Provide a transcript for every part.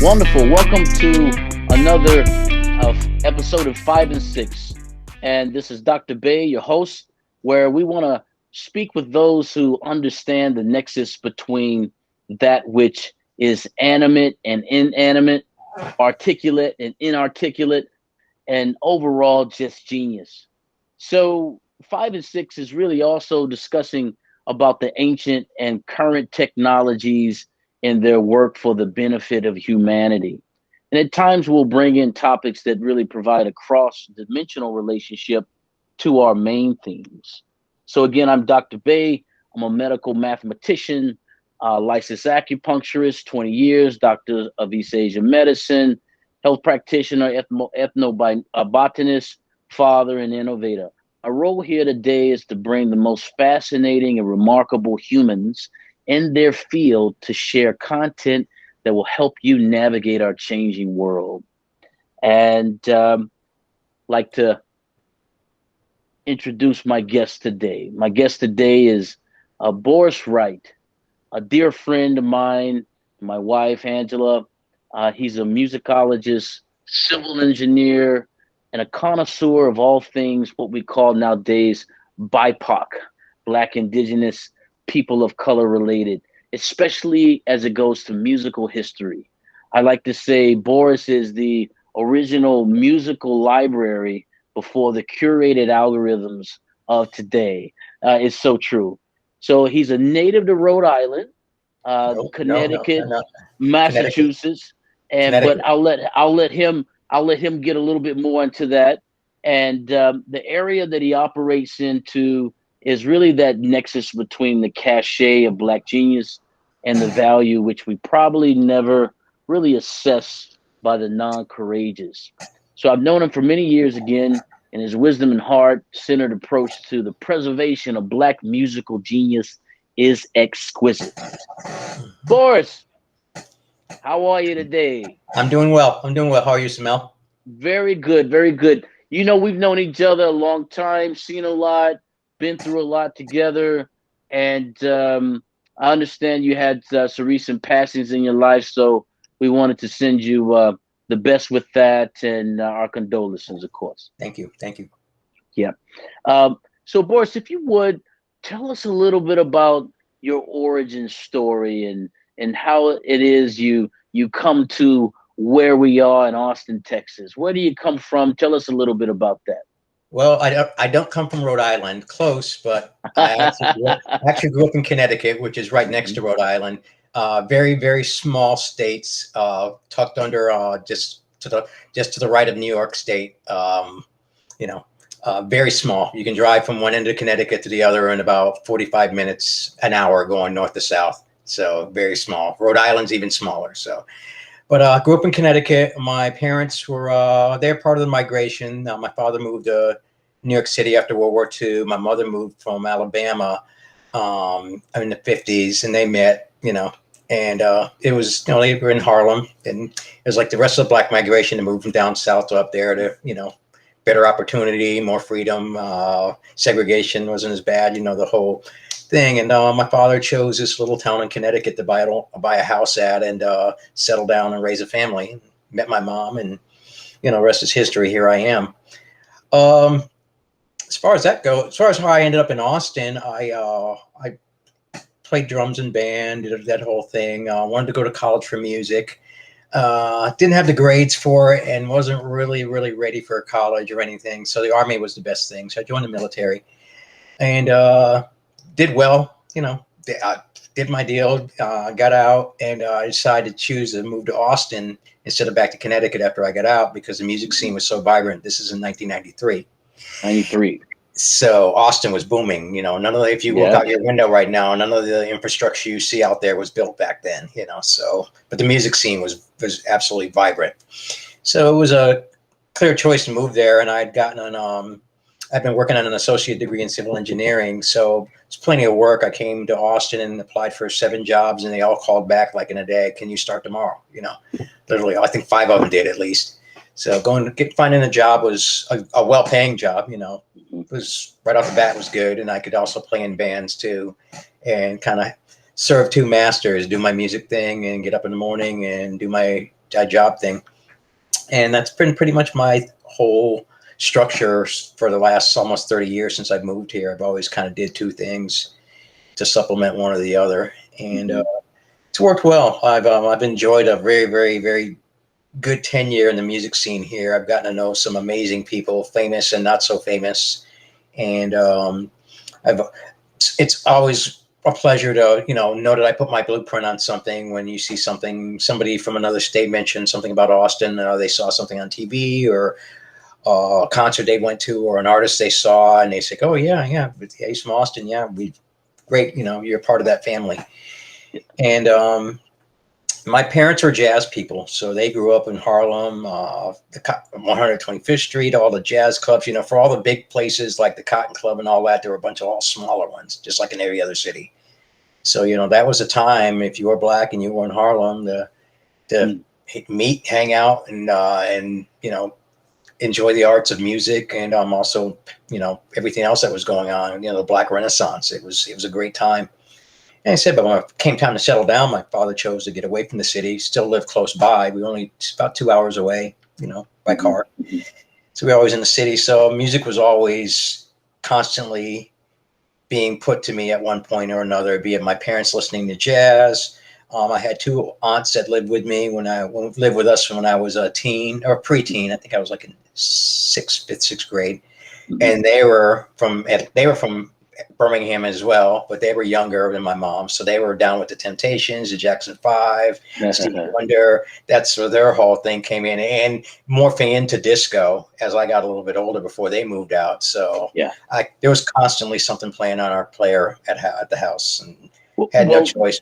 Wonderful. Welcome to another episode of 5 and 6. And this is Dr. Bay, your host, where we want to speak with those who understand the nexus between that which is animate and inanimate, articulate and inarticulate, and overall just genius. So, 5 and 6 is really also discussing about the ancient and current technologies in their work for the benefit of humanity. And at times we'll bring in topics that really provide a cross dimensional relationship to our main themes. So, again, I'm Dr. Bay. I'm a medical mathematician, licensed acupuncturist, 20 years, doctor of East Asian medicine, health practitioner, ethnobotanist, father, and innovator. Our role here today is to bring the most fascinating and remarkable humans in their field to share content that will help you navigate our changing world. And like to introduce my guest today. My guest today is Boris Wright, a dear friend of mine, my wife, Angela. He's a musicologist, civil engineer, and a connoisseur of all things what we call nowadays BIPOC, Black, Indigenous, people of color related, especially as it goes to musical history. I like to say Boris is the original musical library before the curated algorithms of today. It's so true. So he's a native to Rhode Island, Connecticut, No. Connecticut. Massachusetts, and but Connecticut. I'll let him get a little bit more into that. And the area that he operates into is really that nexus between the cachet of Black genius and the value which we probably never really assess by the non-courageous. So I've known him for many years again, and his wisdom and heart-centered approach to the preservation of Black musical genius is exquisite. Boris, how are you today? I'm doing well. How are you, Samel? Very good, very good. You know, we've known each other a long time, seen a lot, been through a lot together, and I understand you had some recent passings in your life, so we wanted to send you the best with that and our condolences, of course. Thank you. Yeah. So, Boris, if you would tell us a little bit about your origin story and how it is you come to where we are in Austin, Texas. Where do you come from? Tell us a little bit about Well, I don't come from Rhode Island, close, but I actually grew up in Connecticut, which is right next to Rhode Island. Very, very small states, tucked under just to the right of New York State. Very small. You can drive from one end of Connecticut to the other in about 45 minutes, an hour going north to south. So very small. Rhode Island's even smaller. So, but I grew up in Connecticut. My parents were they're part of the migration. My father moved to New York City after World War II. My mother moved from Alabama in the 50s, and they met. And it was they were in Harlem, and it was like the rest of the Black migration to move from down south to up there to better opportunity, more freedom. Segregation wasn't as bad, the whole thing. And my father chose this little town in Connecticut to buy a house at and settle down and raise a family. Met my mom, and rest is history. Here I am. As far as that goes, as far as how I ended up in Austin, I played drums in band, did that whole thing. Wanted to go to college for music. Didn't have the grades for it and wasn't really ready for college or anything. So the Army was the best thing. So I joined the military and did well. I did my deal, got out, and I decided to choose to move to Austin instead of back to Connecticut after I got out because the music scene was so vibrant. This is in 1993. 93. So Austin was booming, none of the, if you look out your window right now, none of the infrastructure you see out there was built back then, so, but the music scene was absolutely vibrant. So it was a clear choice to move there. And I'd I've been working on an associate degree in civil engineering. So it's plenty of work. I came to Austin and applied for 7 jobs, and they all called back like in a day. Can you start tomorrow? Literally, I think 5 of them did at least. So finding a job was a well-paying job, It was right off the bat was good. And I could also play in bands too and kind of serve 2 masters, do my music thing and get up in the morning and do my job thing. And that's been pretty much my whole structure for the last almost 30 years since I've moved here. I've always kind of did two things to supplement one or the other. And it's worked well. I've enjoyed a very, very, very good tenure in the music scene here. I've gotten to know some amazing people, famous and not so famous. And it's always a pleasure to, know that I put my blueprint on something. When you see somebody from another state mentioned something about Austin, or they saw something on TV, or a concert they went to, or an artist they saw, and they say, "Oh yeah, he's from Austin. Yeah, great. You're part of that family." And my parents are jazz people, so they grew up in Harlem, 125th Street, all the jazz clubs. For all the big places like the Cotton Club and all that, there were a bunch of all smaller ones, just like in every other city. So that was a time, if you were black and you were in Harlem, to meet, hang out, and enjoy the arts of music, and also everything else that was going on. The Black Renaissance. It was a great time. And I said, but when it came time to settle down, my father chose to get away from the city, still live close by. We only about 2 hours away, by car. So we were always in the city. So music was always constantly being put to me at one point or another, be it my parents listening to jazz. I had two aunts that lived with me lived with us when I was a teen or preteen. I think I was like in fifth, sixth grade. And they were from Birmingham as well, but they were younger than my mom, so they were down with the Temptations, the Jackson 5, Stevie Wonder. That's where their whole thing came in, and morphing into disco as I got a little bit older before they moved out. So there was constantly something playing on our player at the house, and had no choice.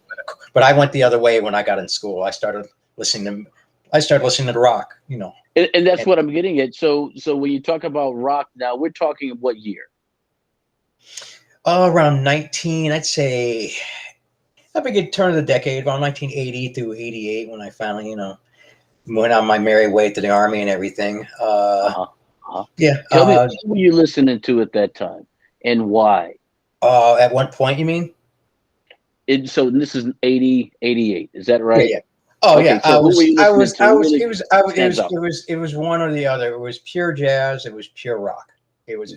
But I went the other way when I got in school. I started listening to rock, and that's what I'm getting at. So when you talk about rock now, we're talking what year? Around 19, I'd say, I began turn of the decade, around 1980 through 88, when I finally, went on my merry way to the Army and everything. Yeah. Tell me what were you listening to at that time, and why? At what point, you mean? So this is 80, 88. Is that right? Yeah. Oh, okay, yeah. So it was one or the other. It was pure jazz. It was pure rock. It was,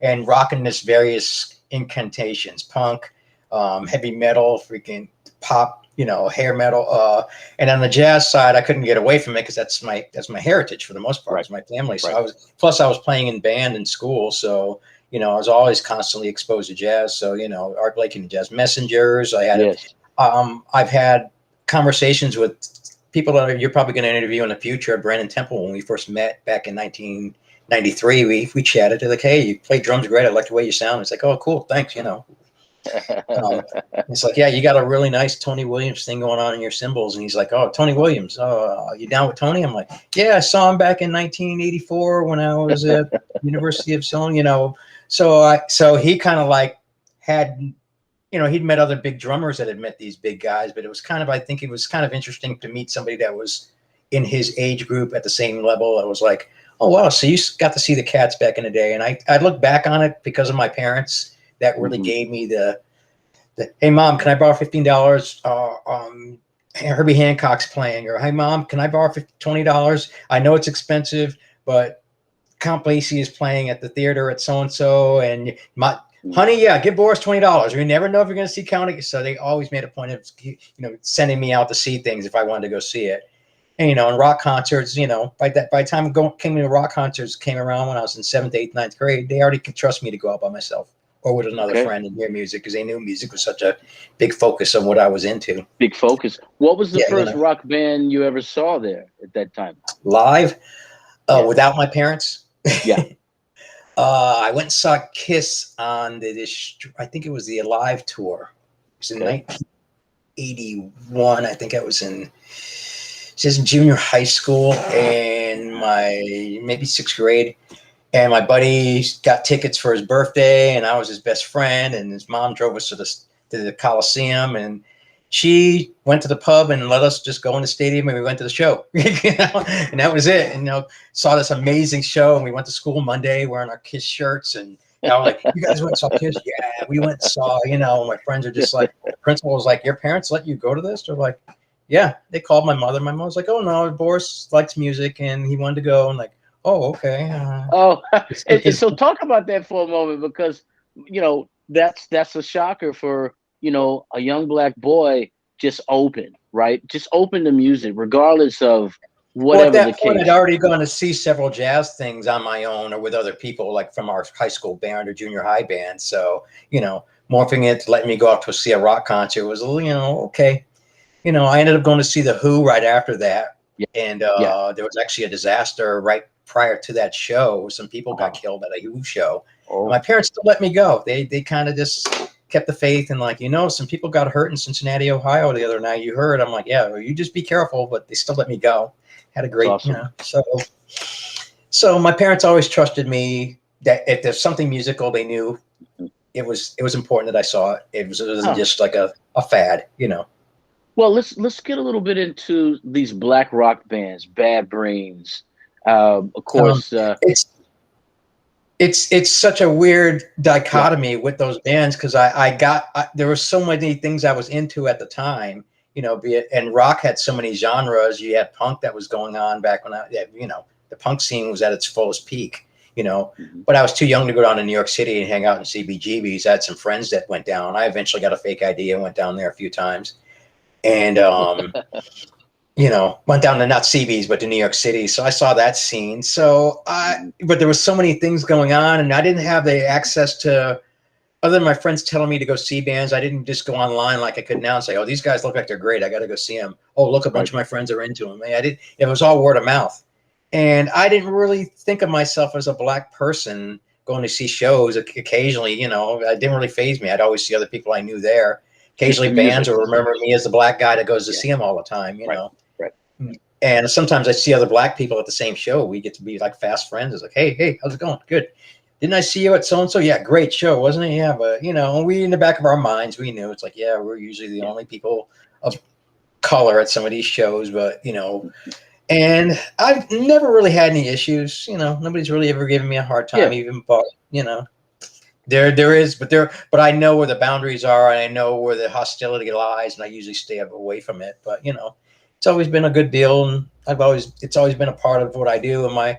and rocking this various incantations, punk, heavy metal, freaking pop, hair metal. And on the jazz side, I couldn't get away from it because that's my heritage for the most part. It's my family. So I was playing in band in school. So, I was always constantly exposed to jazz. So, Art Blakey and the Jazz Messengers. I've had conversations with people that you're probably going to interview in the future. Brandon Temple, when we first met back in 1993, we chatted. They're like, "Hey, you play drums great. I like the way you sound." It's like, "Oh, cool, thanks." It's like, "Yeah, you got a really nice Tony Williams thing going on in your cymbals." And he's like, "Oh, Tony Williams. Oh, you down with Tony?" I'm like, "Yeah, I saw him back in 1984 when I was at University of Southern." So he kind of like had, he'd met other big drummers that had met these big guys, but I think it was kind of interesting to meet somebody that was in his age group at the same level. I was like, "Oh, wow. So you got to see the Cats back in the day." And I look back on it because of my parents that really gave me the, "Hey, Mom, can I borrow $15? Herbie Hancock's playing." Or, "Hey, Mom, can I borrow $20? I know it's expensive, but Count Basie is playing at the theater at so-and-so. And honey, give Boris $20. We never know if you're going to see Count." So they always made a point of, sending me out to see things if I wanted to go see it. And, and rock concerts, by the time came to rock concerts came around when I was in 7th, 8th, 9th grade, they already could trust me to go out by myself or with another friend and hear music because they knew music was such a big focus of what I was into. Big focus. What was the first rock band you ever saw there at that time? Live? Without my parents? Yeah. I went and saw Kiss on I think it was the Alive tour. It was in 1981. I think I was in junior high school and maybe 6th grade. And my buddy got tickets for his birthday, and I was his best friend. And his mom drove us to the Coliseum, and she went to the pub and let us just go in the stadium, and we went to the show. And that was it. And saw this amazing show, and we went to school Monday wearing our Kiss shirts. And like, "You guys went and saw Kiss?" "Yeah, we went and saw." My friends are just like, the principal was like, "Your parents let you go to this?" They're like, yeah, they called my mother. My mom was like, "Oh no, Boris likes music and he wanted to go." And like, "Oh, okay." Oh, and Because so talk about that for a moment because that's a shocker for a young black boy just open, right? Just open to music, regardless of well, at whatever the that point, I'd case. already gone to see several jazz things on my own or with other people, like from our high school band or junior high band. So, morphing it, letting me go out to see a rock concert was, okay. I ended up going to see The Who right after that. Yeah, And yeah. there was actually a disaster right prior to that show. Some people got Oh, killed at a Who show. And my oh, parents still let me go. They kind of just kept the faith and like, some people got hurt in Cincinnati, Ohio the other night. You heard. I'm like, yeah, well, you just be careful. But they still let me go. Had a it's great, awesome. So my parents always trusted me that if there's something musical, they knew it was important that I saw it. It wasn't Huh. just like a fad. Well, let's get a little bit into these black rock bands, Bad Brains. Of Um, course, it's it's such a weird yeah, dichotomy with those bands because there were so many things I was into at the time, be it, and rock had so many genres. You had punk that was going on back when the punk scene was at its fullest peak, mhm. but I was too young to go down to New York City and hang out in CBGBs. I had some friends that went down. I eventually got a fake ID and went down there a few times. And went down to not CB's, but to New York City. So I saw that scene. Mhm. But there was so many things going on, and I didn't have the access to, other than my friends telling me to go see bands. I didn't just go online like I could now and say, "Oh, these guys look like they're great. I got to go see them." Oh, look, a bunch Right. of my friends are into them. I did. It was all word of mouth, and I didn't really think of myself as a black person going to see shows. Occasionally, it didn't really faze me. I'd always see other people I knew there. Just Occasionally, the bands music. will remember me as the black guy that goes to Yeah. see them all the time. Right. Right. And sometimes I see other black people at the same show. We get to be like fast friends. It's like, hey, how's it going? Good. Didn't I see you at so and so? Yeah, great show, wasn't it? Yeah, but we in the back of our minds, we knew it's like, yeah, we're usually the Yeah. only people of color at some of these shows, but and I've never really had any issues. Nobody's really ever given me a hard time, Yeah. even but there is, but I know where the boundaries are, and I know where the hostility lies, and I usually stay away from it. But it's always been a good deal, and it's always been a part of what I do. And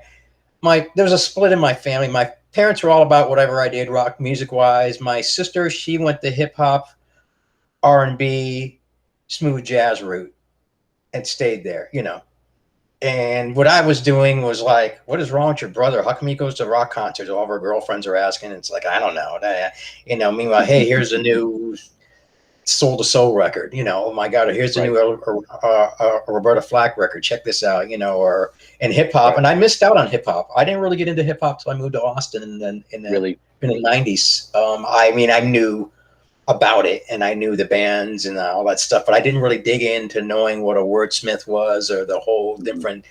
there's a split in my family. My parents were all about whatever I did, rock music wise. My sister, she went the hip hop, R&B, smooth jazz route, and stayed there. And what I was doing was like, what is wrong with your brother? How come he goes to rock concerts? All of our girlfriends are asking. It's like, I don't know. Meanwhile, hey, here's a new Soul to Soul record. Oh my God, here's the Right. new Roberta Flack record. Check this out. And hip hop. Right. And I missed out on hip hop. I didn't really get into hip hop till I moved to Austin and then Really. in the 90s. I knew about it and I knew the bands and all that stuff, but I didn't really dig into knowing what a wordsmith was or the whole Mhm. different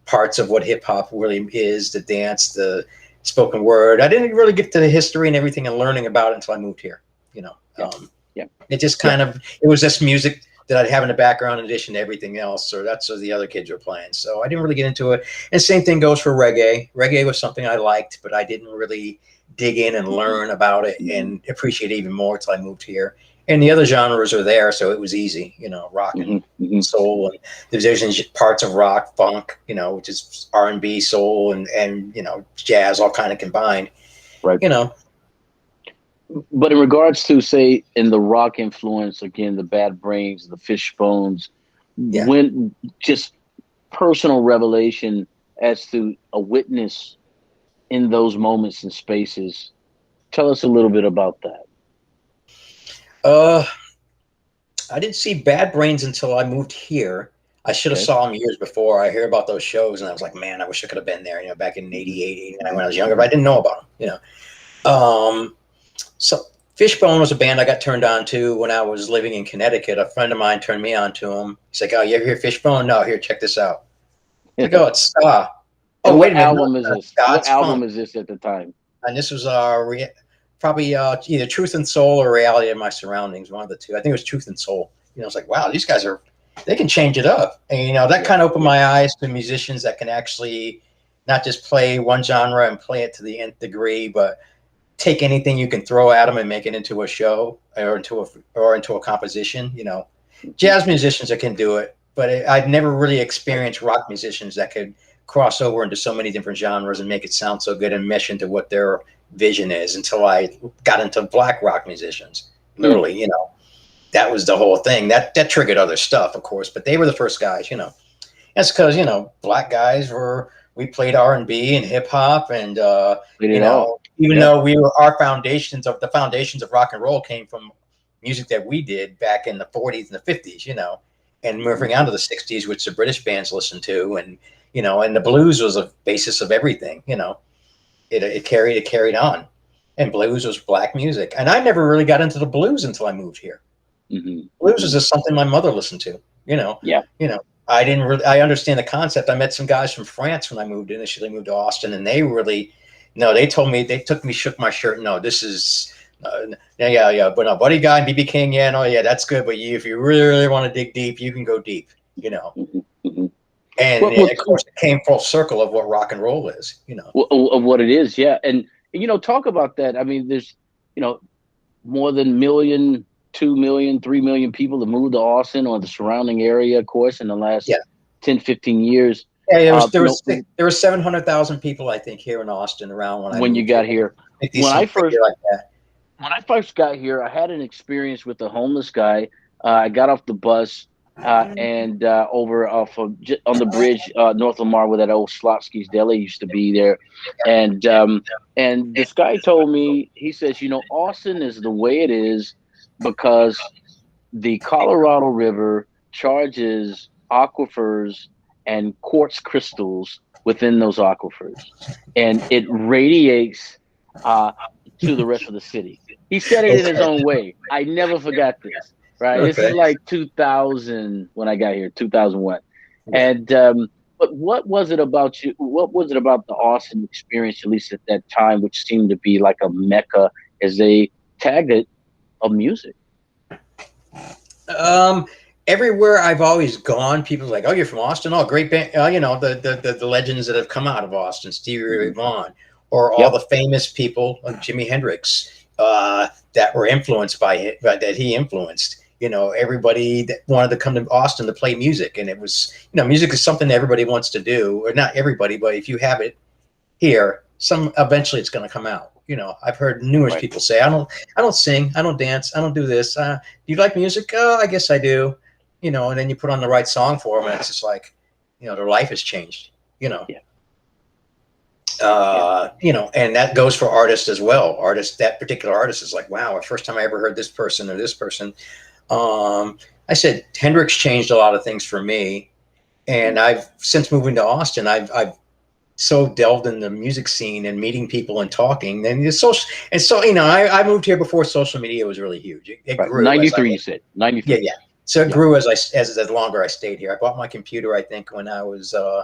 parts of what hip hop really is, the dance, the spoken word. I didn't really get to the history and everything and learning about it until I moved here. You know, Yeah. um, Yeah. it just Yeah. it was this music that I'd have in the background in addition to everything else, or that's what the other kids were playing. So I didn't really get into it. And same thing goes for reggae. Reggae was something I liked, but I didn't really dig in and Mhm. learn about it Mhm. and appreciate it even more until I moved here. And the other genres are there, so it was easy, rock and Mhm. Mhm. soul, and there's parts of rock, funk, which is R&B, soul, and jazz, all kind of combined. Right. You know, But in regards to, say, in the rock influence, again, the Bad Brains, the Fishbones, yeah. when just personal revelation as to a witness in those moments and spaces, tell us a little bit about that. Uh, I didn't see Bad Brains until I moved here. I should have Okay. saw them years before. I hear about those shows, and I was like, man, I wish I could have been there. Back in Mhm. '88, '89 when I was younger, but I didn't know about them. So Fishbone was a band I got turned on to when I was living in Connecticut. A friend of mine turned me on to them. He's like, "Oh, you ever hear Fishbone? No, here, check this out." It's like, "Oh, it's ska." Oh, And wait what a minute, no, album it's is not this? ska. What It's funk. album is this at the time? And this was probably either Truth and Soul or Reality of My Surroundings, one of the two. I think it was Truth and Soul. It's like, wow, these guys they can change it up. And, that Yeah. kind of opened Yeah. my eyes to musicians that can actually not just play one genre and play it to the nth degree, but take anything you can throw at them and make it into a show or into a composition. Mhm. Jazz musicians that can do it, but I'd never really experienced rock musicians that could cross over into so many different genres and make it sound so good and mesh into what their vision is until I got into black rock musicians. Literally, you know, that was the whole thing. That triggered other stuff, of course, but they were the first guys, you know. That's because, you know, black guys we played R&B and hip hop and, you know, even though our foundations of rock and roll came from music that we did back in the 40s and the 50s, you know, and moving on to the 60s, which the British bands listened to. And, you know, and the blues was a basis of everything, you know, it carried on, and blues was black music. And I never really got into the blues until I moved here. Blues is just something my mother listened to, you know. You know, I understand the concept. I met some guys from France when I initially moved to Austin, and they told me, they shook my shirt. No, this is, but no, Buddy Guy and BB King, that's good. But if you really, really want to dig deep, you can go deep, you know. And of course, it came full circle of what rock and roll is, you know. Of what it is, yeah. And, you know, talk about that. I mean, there's, you know, more than 1 million, 2 million, 3 million people that moved to Austin or the surrounding area, of course, in the last 10, 15 years. Yeah, there was 700,000 people, I think, here in Austin around when you got here. When I first got here, I had an experience with a homeless guy. I got off the bus and over on the bridge north Lamar, where that old Slotsky's Deli used to be there, and this guy told me, he says, you know, Austin is the way it is because the Colorado River charges aquifers and quartz crystals within those aquifers, and it radiates to the rest of the city. He said it in his own way. I never forgot this. Right. This is like 2000 when I got here, 2001. And but what was it about you? What was it about the Austin experience, at least at that time, which seemed to be like a mecca, as they tagged it, of music? Everywhere I've always gone, people are like, "Oh, you're from Austin? Oh, great band!" You know, the legends that have come out of Austin, Stevie Ray Vaughan, or all the famous people like Jimi Hendrix that were influenced by it, that he influenced. You know, everybody that wanted to come to Austin to play music. And it was, you know, music is something that everybody wants to do, or not everybody, but if you have it here, eventually it's going to come out. You know, I've heard numerous people say, I don't sing, I don't dance, I don't do this. Do you like music? Oh, I guess I do. You know, and then you put on the right song for them, and it's just like, you know, their life has changed, you know. You know, and that goes for artists as well. That particular artist is like, wow, the first time I ever heard this person or this person. I said Hendrix changed a lot of things for me, and since moving to Austin, I've so delved in the music scene and meeting people and talking. And so you know, I moved here before social media was really huge. It grew. 93, you said 93. Yeah. So it grew as the longer I stayed here. I bought my computer, I think, when I was I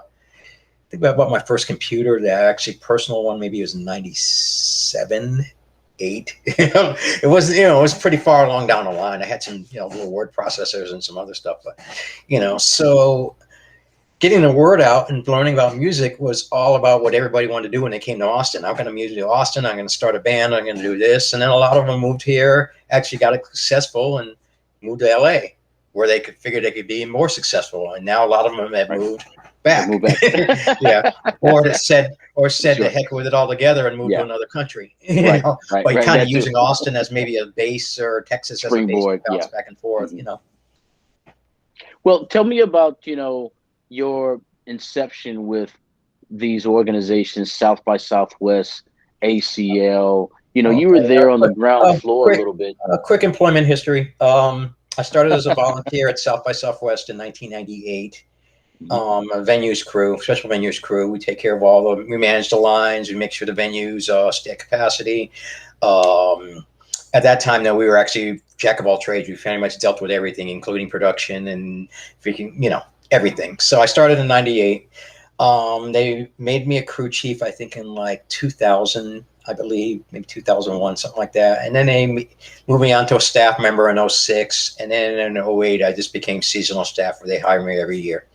think I bought my first computer, the actually personal one, maybe it was 97. 8. It wasn't, you know, it was pretty far along down the line. I had some, you know, little word processors and some other stuff, but, you know, so getting the word out and learning about music was all about what everybody wanted to do when they came to Austin. I'm going to move to Austin. I'm going to start a band. I'm going to do this. And then a lot of them moved here, actually got successful, and moved to LA, where they could figure they could be more successful. And now a lot of them have moved back. Yeah. Or said the heck with it altogether and moved to another country. You know? But kind of using Austin as maybe a base, or Texas as a base to bounce back and forth, you know. Well, tell me about, you know, your inception with these organizations, South by Southwest, ACL. You know, you were there on the ground floor a little bit. A quick employment history. I started as a volunteer at South by Southwest in 1998. A venues crew, special venues crew. We take care of we manage the lines. We make sure the venues stay at capacity. At that time, though, we were actually jack of all trades. We very much dealt with everything, including production and freaking, you know, everything. So I started in 98. They made me a crew chief, I think, in like 2000, I believe, maybe 2001, something like that. And then they moved me on to a staff member in 06. And then in 08, I just became seasonal staff, where they hire me every year.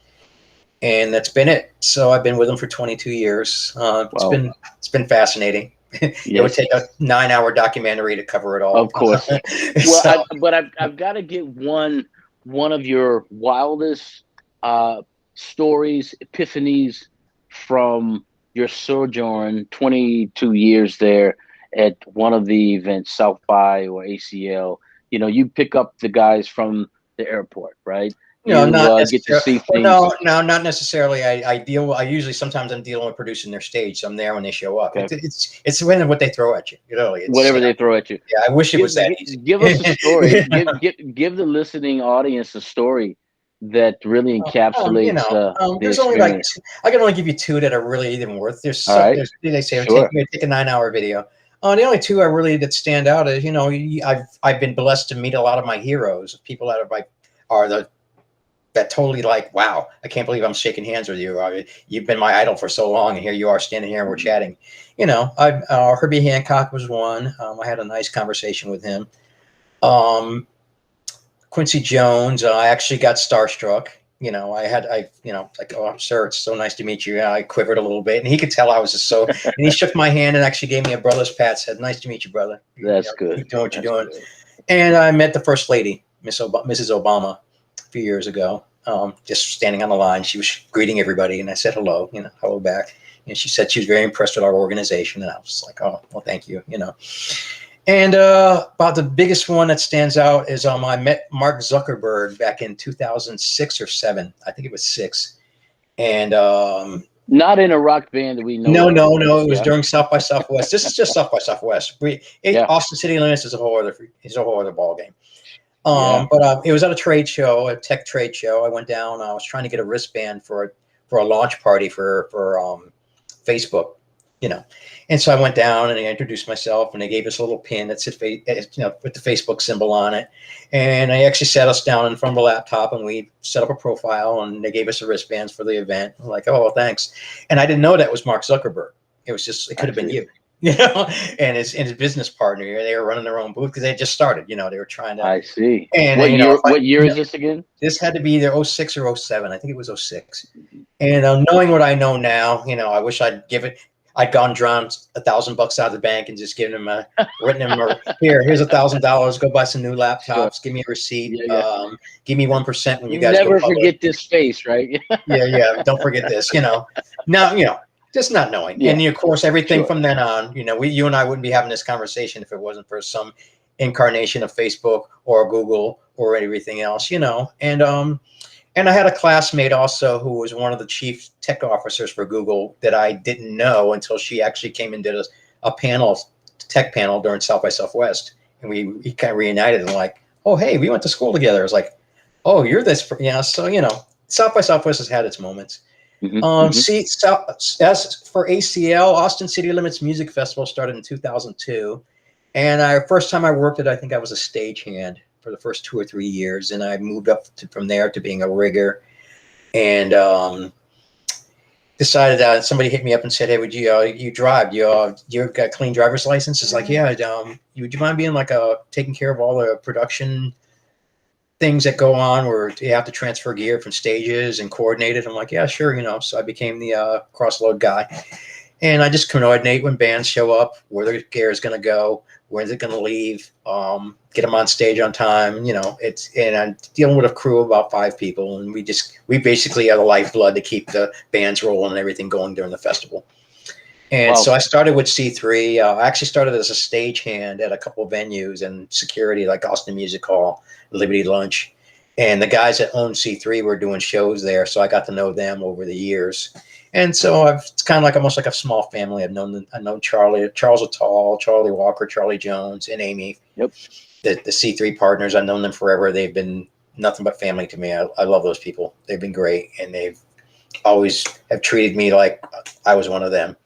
And that's been it. So I've been with them for 22 years. It's been fascinating. It would take a 9-hour documentary to cover it all. Of course. Well, but I've got to get one of your wildest stories, epiphanies from your sojourn, 22 years there at one of the events, South by or ACL. You pick up the guys from the airport, right? No, You not get to necessarily. see Well, things. no, not necessarily. I usually sometimes I'm dealing with producing their stage, so I'm there when they show up. Okay, It's when what they throw at you. It's whatever they throw at you. yeah. I wish it Give was that easy. give us a story. Give the listening audience a story that really encapsulates the There's only like experience. I can only give you two that are really even worth. All right, They say sure. take a 9 hour video. The only two I really that stand out is I've been blessed to meet a lot of my heroes, people that are the that totally like, wow, I can't believe I'm shaking hands with you. You've been my idol for so long, and here you are standing here and we're chatting. Herbie Hancock was one. I had a nice conversation with him. Quincy Jones, I actually got starstruck. Like, oh, sir, it's so nice to meet you. I quivered a little bit, and he could tell I was just so. And he shook my hand and actually gave me a brother's pat. Said, "Nice to meet you, brother. That's good. Keep doing what you're That's doing." good. And I met the first lady, Mrs. Obama, a few years ago. Just standing on the line, she was greeting everybody, and I said hello, hello back. And she said she was very impressed with our organization, and I was like, oh, well, thank you, And about the biggest one that stands out is I met Mark Zuckerberg back in 2006 or 7. I think it was 6. And Not in a rock band that we know no, of. no, no. It was during South by Southwest. This is just South by Southwest. Yeah. Austin City Limits is a whole other ball game. Yeah. But it was at a trade show, a tech trade show. I went down. I was trying to get a wristband for a launch party for Facebook, And so I went down and I introduced myself, and they gave us a little pin that said, with the Facebook symbol on it. And I actually sat us down in front of a laptop, and we set up a profile, and they gave us the wristbands for the event. I'm like, oh, thanks. And I didn't know that was Mark Zuckerberg. It could have been you. And his business partner. They were running their own booth because they had just started. They were trying to. I see. And what year is this again? This had to be either 06 or 07. I think it was 06. And knowing what I know now, I wish I'd gone drawn $1,000 out of the bank and just given him here's $1,000. Go buy some new laptops. Sure. Give me a receipt. Yeah. Give me 1% when you guys never go public. Forget this face, right? yeah. Don't forget this. Now, just not knowing. Yeah. And of course, everything from then on, you and I wouldn't be having this conversation if it wasn't for some incarnation of Facebook or Google or everything else, And I had a classmate also who was one of the chief tech officers for Google that I didn't know until she actually came and did a tech panel during South by Southwest. And we kind of reunited and like, oh, hey, we went to school together. I was like, oh, you're this. So, South by Southwest has had its moments. As for ACL, Austin City Limits Music Festival started in 2002. And our first time I worked it, I think I was a stagehand for the first 2 or 3 years, and I moved up from there to being a rigger, and decided that somebody hit me up and said, "Hey, would you drive? You got a clean driver's license?" It's like, yeah. Would you mind being like taking care of all the production things that go on where you have to transfer gear from stages and coordinate it? I'm like, yeah, sure. So I became the crossload guy. And I just coordinate when bands show up, where the gear is going to go, where is it going to leave, get them on stage on time. And I'm dealing with a crew of about 5 people, and we basically are the lifeblood to keep the bands rolling and everything going during the festival. And so I started with C3. I actually started as a stagehand at a couple of venues and security, like Austin Music Hall, Liberty Lunch. And the guys that owned C3 were doing shows there, so I got to know them over the years. And so it's kind of like almost like a small family. I've known Charles Attal, Charlie Walker, Charlie Jones, and Amy. Yep. The C3 partners, I've known them forever. They've been nothing but family to me. I love those people. They've been great, and they've always have treated me like I was one of them.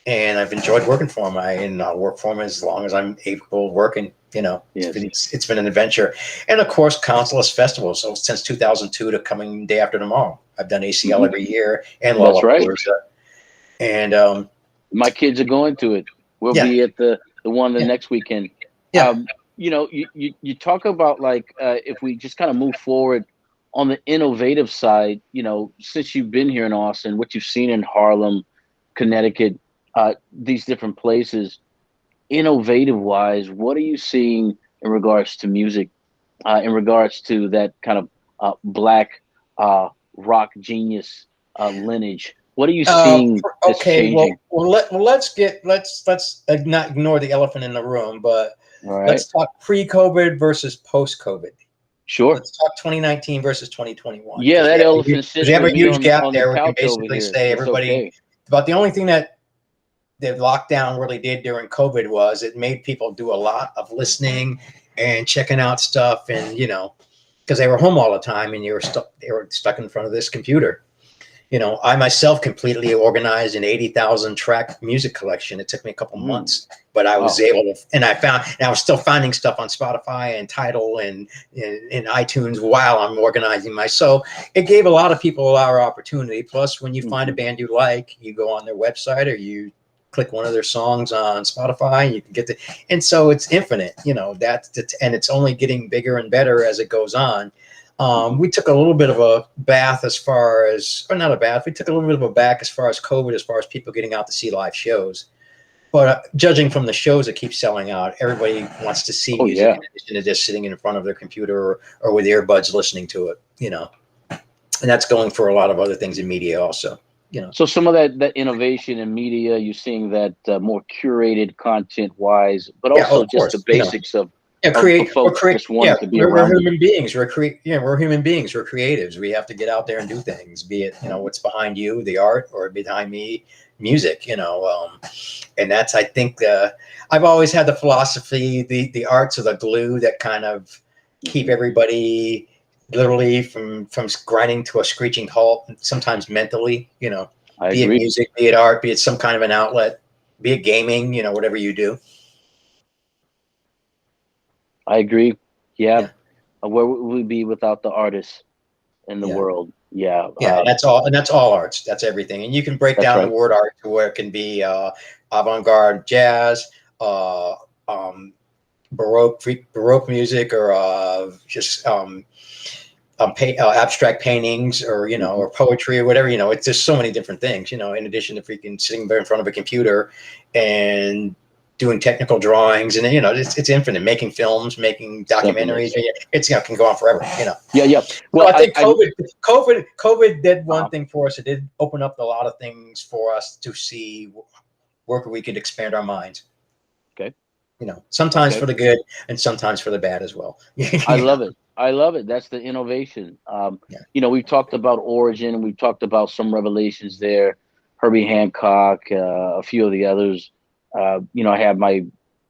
And I've enjoyed working for them. I'll work for them as long as I'm able of working. It's been an adventure. And of course, countless festivals. So since 2002 to coming day after tomorrow, I've done ACL every year and That's right. And my kids are going to it. We'll be at the one the next weekend. Yeah. You talk about like if we just kind of move forward on the innovative side, since you've been here in Austin, what you've seen in Harlem, Connecticut, these different places, innovative wise, what are you seeing in regards to music, in regards to that kind of black rock genius lineage. What are you seeing this changing? Let's not ignore the elephant in the room, but All right. let's talk pre-COVID versus post-COVID. Sure. Let's talk 2019 versus 2021. Yeah, that elephant sits we have with a me huge gap on there. the We can couch over basically here. say It's everybody. okay. But the only thing that the lockdown really did during COVID was it made people do a lot of listening and checking out stuff, and because they were home all the time and they were stuck in front of this computer. I myself completely organized an 80,000 track music collection. It took me a couple months, but I was able to, and I was still finding stuff on Spotify and Tidal and in iTunes while I'm organizing so it gave a lot of people a lot of opportunity. Plus, when you find a band you like, you go on their website or you click one of their songs on Spotify and you can get and so it's infinite, and it's only getting bigger and better as it goes on. We took a little bit of a bath we took a little bit of a back as far as COVID, as far as people getting out to see live shows. But judging from the shows that keep selling out, everybody wants to see music in addition to just sitting in front of their computer or with earbuds listening to it, and that's going for a lot of other things in media also. So some of that innovation in media, you're seeing that more curated content wise, but also just the basics of folks just wanting to be around. We're human beings. We're human beings. We're creatives. We have to get out there and do things. Be it what's behind you, the art, or behind me, music. And that's I think I've always had the philosophy the arts are the glue that kind of keep everybody literally from grinding to a screeching halt. Sometimes mentally, be it music, be it art, be it some kind of an outlet, be it gaming, whatever you do. I agree. Yeah. Where would we be without the artists in the world? Yeah. Yeah. That's all arts. That's everything. And you can break down the word art to where it can be avant-garde jazz, Baroque music, or just abstract paintings, or or poetry, or whatever. It's just so many different things. In addition to freaking sitting there in front of a computer and doing technical drawings, and it's infinite. Making films, making documentaries. It's can go on forever. Yeah. Well, I think COVID did one thing for us. It did open up a lot of things for us to see where we could expand our minds. Okay. Sometimes for the good and sometimes for the bad as well. I love it. That's the innovation. We've talked about Origin. We've talked about some revelations there. Herbie Hancock, a few of the others. I had my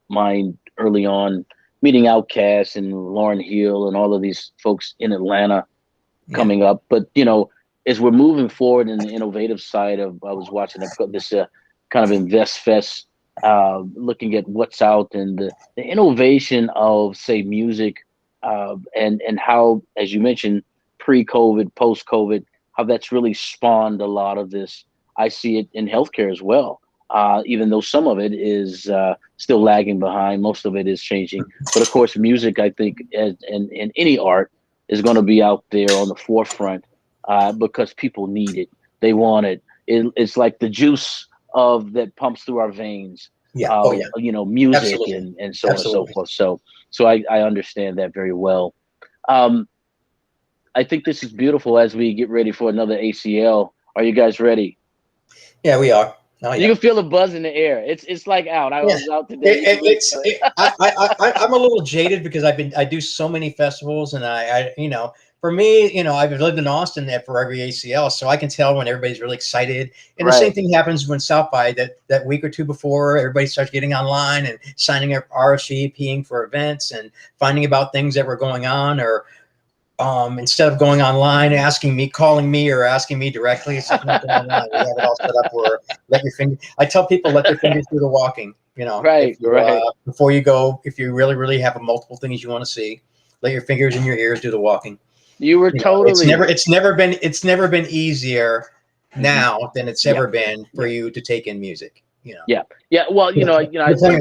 mind early on meeting Outkast and Lauryn Hill and all of these folks in Atlanta coming up. But, as we're moving forward in the innovative side I was watching this kind of Invest Fest, looking at what's out and the innovation of, say, music, and how, as you mentioned, pre-COVID, post-COVID, how that's really spawned a lot of this. I see it in healthcare as well. Even though some of it is still lagging behind, most of it is changing. But of course, music, I think, and any art is going to be out there on the forefront because people need it. They want it. It's like the juice that pumps through our veins. Music and so on and so forth. So I understand that very well. I think this is beautiful as we get ready for another ACL. Are you guys ready? Yeah, we are. You can feel the buzz in the air. It's like out. I was out today. I'm a little jaded because I do so many festivals, and for me, I've lived in Austin there for every ACL, so I can tell when everybody's really excited. And the same thing happens when South by that week or two before, everybody starts getting online and signing up RSVPing for events and finding about things that were going on, or instead of going online, calling me or asking me directly, it's not going online. We have it all set up where I tell people, let your fingers do the walking, before you go, if you really, really have multiple things you want to see, let your fingers and your ears do the walking. You were totally, it's never been easier now than it's ever been for you to take in music. Yeah. Well,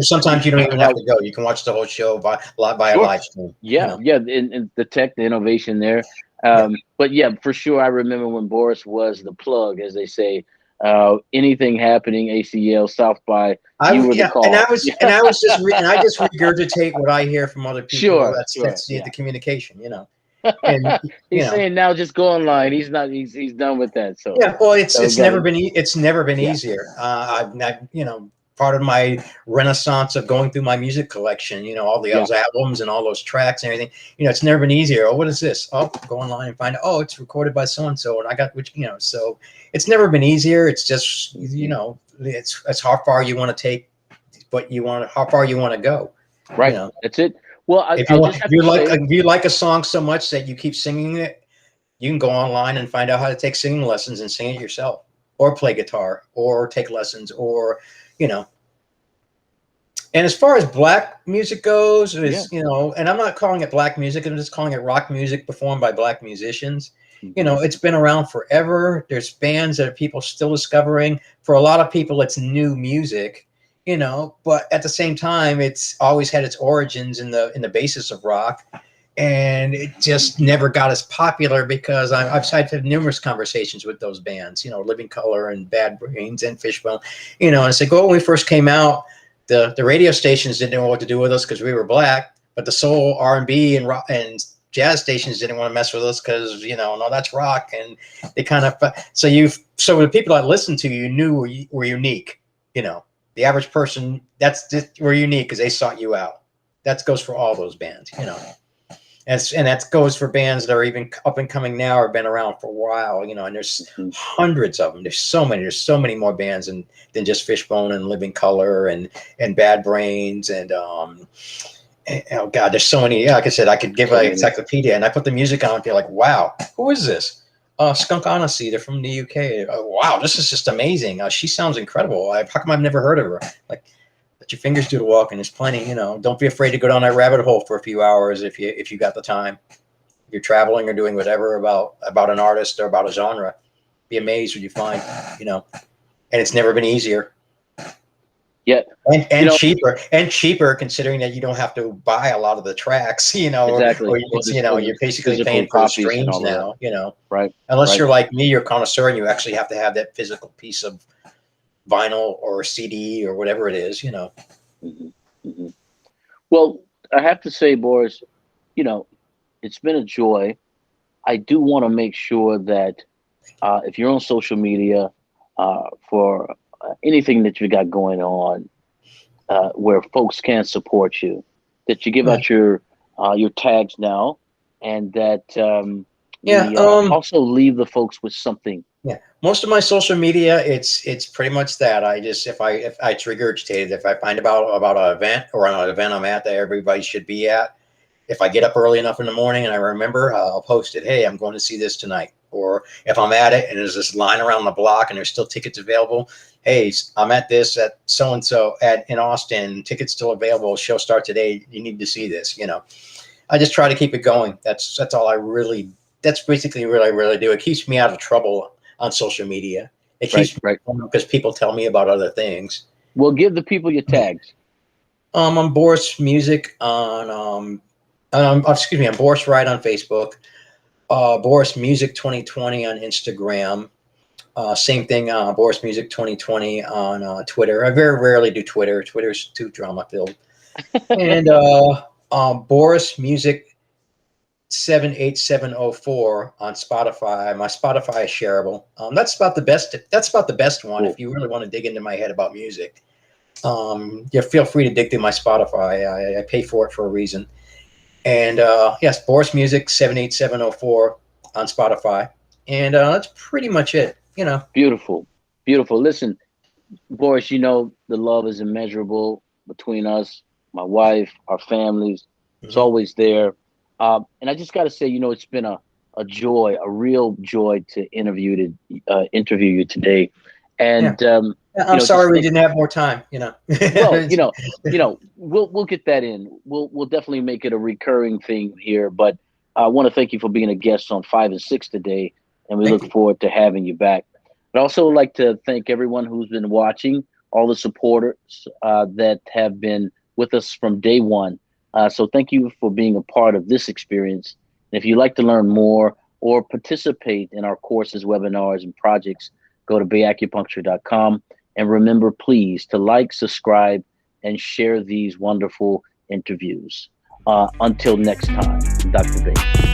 sometimes you don't even have to go. You can watch the whole show by a live stream. Yeah. And the tech, the innovation there. But yeah, for sure. I remember when Boris was the plug, as they say. Anything happening, ACL, South by, you were the call. And I just regurgitate what I hear from other people. That's the communication. And He's saying now just go online. He's not. He's done with that. So yeah, well, it's so it's got never it. been it's never been Yeah. easier. Part of my renaissance of going through my music collection, all Yeah. those albums and all those tracks and everything. It's never been easier. Oh, what is this? Oh, go online and find. Oh, it's recorded by so and so, and I got which. So it's never been easier. It's just it's how far you want to take what you want, how far you want to go. Right. That's it. Well, If I you just like, have to say, if you like a song so much that you keep singing it, you can go online and find out how to take singing lessons and sing it yourself, or play guitar, or take lessons, or you know. And as far as black music goes, and I'm not calling it black music, I'm just calling it rock music performed by black musicians. It's been around forever. There's bands that people still discovering. For a lot of people, it's new music, but at the same time, it's always had its origins in the basis of rock. And it just never got as popular because I've had numerous conversations with those bands, Living Color and Bad Brains and Fishbone, and it's like, when we first came out, the radio stations didn't know what to do with us because we were black, but the soul, R&B, and rock and jazz stations didn't want to mess with us because no, that's rock, and they kind of so the people that listened to you knew were unique. The average person were unique because they sought you out. That goes for all those bands, and that goes for bands that are even up and coming now or been around for a while, and there's hundreds of them. There's so many more bands than just Fishbone and Living Color and Bad Brains and oh God, there's so many. Yeah, like I said, I could give an encyclopedia, and I put the music on and be like, wow, who is this? Skunk Honesty, they're from the UK. Wow, this is just amazing. She sounds incredible. How come I've never heard of her? Like, let your fingers do the walking. There's plenty, don't be afraid to go down that rabbit hole for a few hours if you got the time. If you're traveling or doing whatever about an artist or about a genre, be amazed what you find, and it's never been easier. Yeah. And cheaper considering that you don't have to buy a lot of the tracks, Exactly. or you're basically paying for the streams now, Right. Unless you're like me, you're a connoisseur and you actually have to have that physical piece of vinyl or CD or whatever it is, Well, I have to say, Boris, it's been a joy. I do want to make sure that if you're on social media for anything that you got going on, where folks can support you, that you give out your tags now, and that also leave the folks with something. Yeah, most of my social media, it's pretty much that. If I regurgitate it, if I find about an event or an event I'm at that everybody should be at, if I get up early enough in the morning and I remember, I'll post it. Hey, I'm going to see this tonight. Or if I'm at it and there's this line around the block and there's still tickets available. Hey, I'm at this at so and so in Austin. Tickets still available. Show start today. You need to see this. I just try to keep it going. That's all I really. That's basically what I really do. It keeps me out of trouble on social media. It keeps me because people tell me about other things. Well, give the people your tags. I'm Boris Music on I'm Boris Wright on Facebook. Boris Music 2020 on Instagram. Same thing, Boris Music 2020 on Twitter. I very rarely do Twitter. Twitter's too drama filled. And Boris Music 78704 on Spotify. My Spotify is shareable. That's about the best one. Cool. If you really want to dig into my head about music, feel free to dig through my Spotify. I pay for it for a reason. And yes, Boris Music 78704 on Spotify, and that's pretty much it. Beautiful. Listen, Boris, the love is immeasurable between us, my wife, our families. It's always there. And I just got to say, it's been a joy, a real joy to interview you today. And I'm sorry we didn't have more time. Well, we'll get that in. We'll definitely make it a recurring thing here. But I want to thank you for being a guest on 5 and 6 today, and we look forward to having you back. I'd also like to thank everyone who's been watching, all the supporters that have been with us from day one. So thank you for being a part of this experience. And if you'd like to learn more or participate in our courses, webinars, and projects, go to bayacupuncture.com. And remember, please, to like, subscribe, and share these wonderful interviews. Until next time, Dr. Bay.